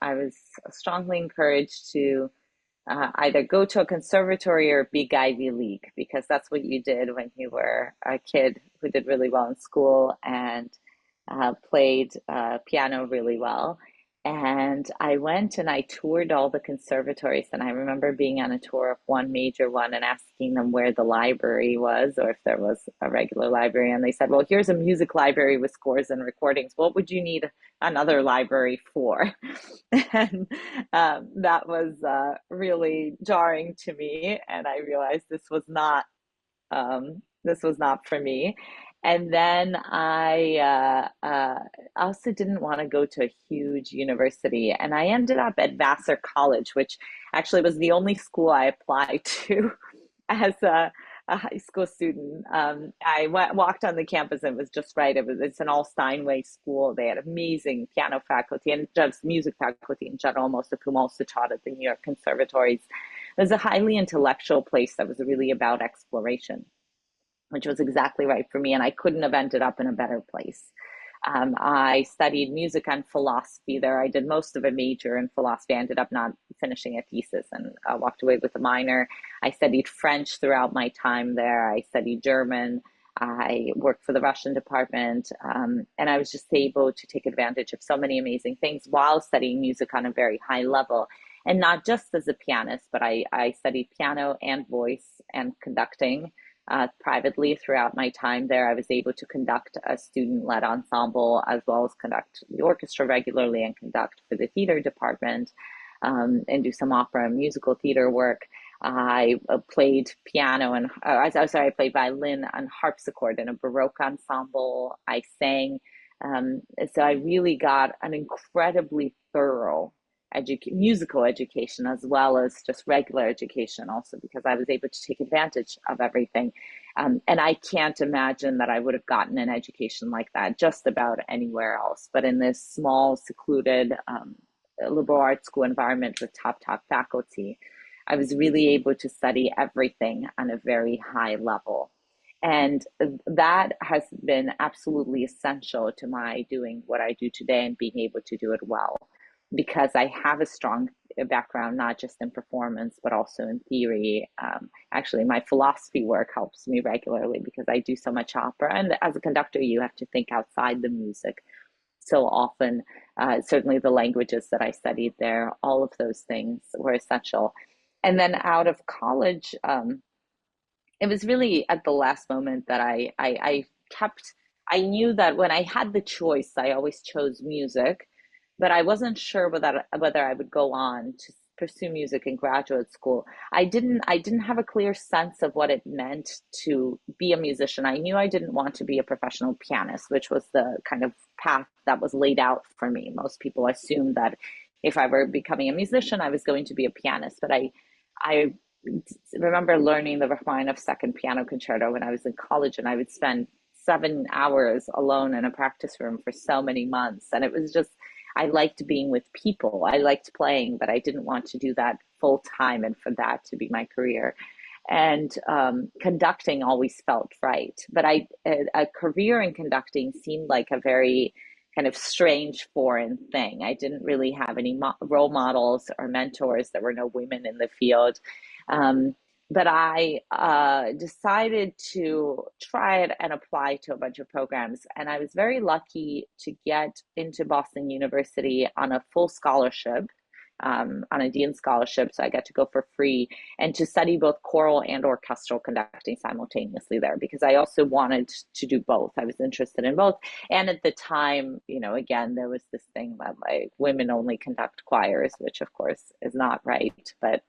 I was strongly encouraged to either go to a conservatory or big Ivy League because that's what you did when you were a kid who did really well in school and played piano really well. And I went and I toured all the conservatories. And I remember being on a tour of one major one and asking them where the library was or if there was a regular library. And they said, well, here's a music library with scores and recordings. What would you need another library for? And that was really jarring to me. And I realized this was not for me. And then I also didn't want to go to a huge university, and I ended up at Vassar College, which actually was the only school I applied to as a high school student. Walked on the campus and it was just right. It's an all Steinway school. They had amazing piano faculty and just music faculty in general, most of whom also taught at the New York conservatories. It was a highly intellectual place that was really about exploration, which was exactly right for me. And I couldn't have ended up in a better place. I studied music and philosophy there. I did most of a major in philosophy. I ended up not finishing a thesis and walked away with a minor. I studied French throughout my time there. I studied German. I worked for the Russian department. And I was just able to take advantage of so many amazing things while studying music on a very high level. And not just as a pianist, but I studied piano and voice and conducting privately throughout my time there. I was able to conduct a student-led ensemble as well as conduct the orchestra regularly and conduct for the theater department and do some opera and musical theater work. I played piano and I played violin and harpsichord in a Baroque ensemble. I sang. So I really got an incredibly thorough musical education as well as just regular education also because I was able to take advantage of everything. And I can't imagine that I would have gotten an education like that just about anywhere else. But in this small, secluded liberal arts school environment with top faculty, I was really able to study everything on a very high level. And that has been absolutely essential to my doing what I do today and being able to do it well because I have a strong background, not just in performance, but also in theory. Actually, my philosophy work helps me regularly because I do so much opera. And as a conductor, you have to think outside the music so often. Certainly, the languages that I studied there, all of those things were essential. And then out of college, it was really at the last moment that I kept, I knew that when I had the choice, I always chose music, but I wasn't sure whether I would go on to pursue music in graduate school. I didn't have a clear sense of what it meant to be a musician. I knew I didn't want to be a professional pianist, which was the kind of path that was laid out for me. Most people assumed that if I were becoming a musician, I was going to be a pianist, but I remember learning the Rachmaninoff Second Piano Concerto when I was in college, and I would spend 7 hours alone in a practice room for so many months. And it was just, I liked being with people. I liked playing, but I didn't want to do that full time and for that to be my career. And conducting always felt right. But a career in conducting seemed like a very kind of strange foreign thing. I didn't really have any role models or mentors. There were no women in the field. Um, but I decided to try it and apply to a bunch of programs. And I was very lucky to get into Boston University on a full scholarship, on a Dean scholarship. So I got to go for free and to study both choral and orchestral conducting simultaneously there because I also wanted to do both. I was interested in both. And at the time, again, there was this thing that like women only conduct choirs, which of course is not right. But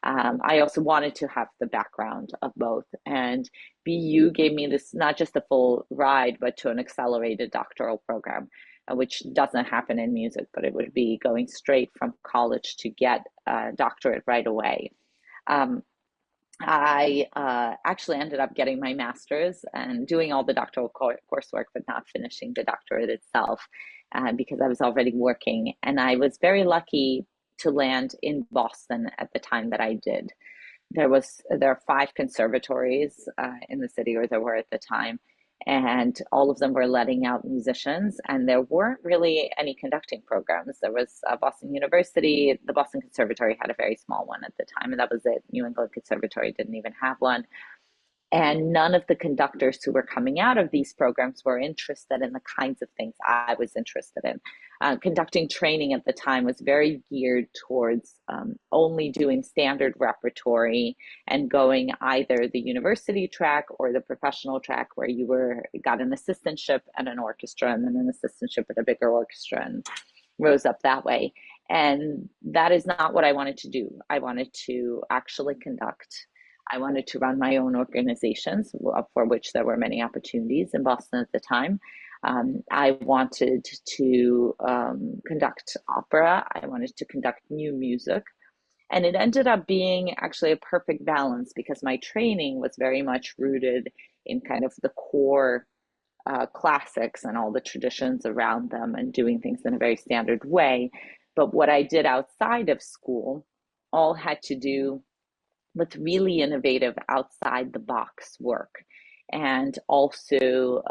I also wanted to have the background of both. And BU gave me this, not just a full ride, but to an accelerated doctoral program, which doesn't happen in music, but it would be going straight from college to get a doctorate right away. Um, I actually ended up getting my master's and doing all the doctoral coursework, but not finishing the doctorate itself because I was already working. And I was very lucky to land in Boston at the time that I did. There are 5 conservatories in the city, or there were at the time, and all of them were letting out musicians, and there weren't really any conducting programs. There was Boston University, the Boston Conservatory had a very small one at the time, and that was it. New England Conservatory didn't even have one. And none of the conductors who were coming out of these programs were interested in the kinds of things I was interested in. Conducting training at the time was very geared towards only doing standard repertory and going either the university track or the professional track, where you got an assistantship at an orchestra and then an assistantship at a bigger orchestra and rose up that way. And that is not what I wanted to do. I wanted to actually conduct. I wanted to run my own organizations, for which there were many opportunities in Boston at the time. I wanted to conduct opera. I wanted to conduct new music. And it ended up being actually a perfect balance, because my training was very much rooted in kind of the core classics and all the traditions around them and doing things in a very standard way. But what I did outside of school all had to do with really innovative outside the box work, and also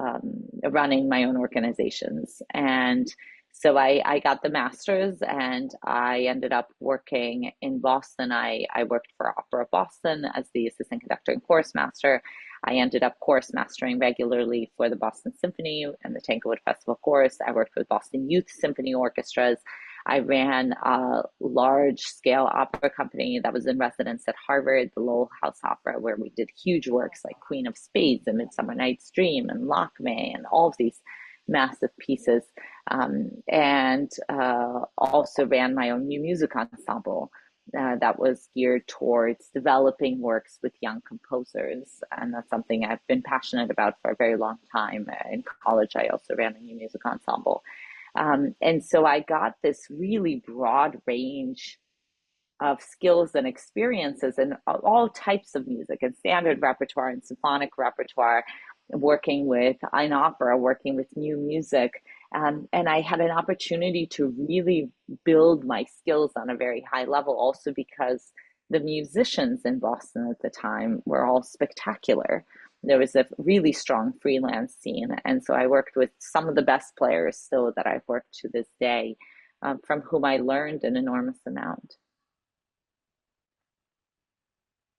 running my own organizations. And so I got the master's, and I ended up working in Boston. I worked for Opera Boston as the assistant conductor and chorus master. I ended up chorus mastering regularly for the Boston Symphony and the Tanglewood Festival Chorus. I worked with Boston Youth Symphony Orchestras. I ran a large scale opera company that was in residence at Harvard, the Lowell House Opera, where we did huge works like Queen of Spades and Midsummer Night's Dream and Lakme and all of these massive pieces. And also ran my own new music ensemble that was geared towards developing works with young composers. And that's something I've been passionate about for a very long time. In college, I also ran a new music ensemble. And so I got this really broad range of skills and experiences in all types of music, and standard repertoire and symphonic repertoire, working with an opera, working with new music. And I had an opportunity to really build my skills on a very high level, also because the musicians in Boston at the time were all spectacular. There was a really strong freelance scene. And so I worked with some of the best players still that I've worked to this day, from whom I learned an enormous amount.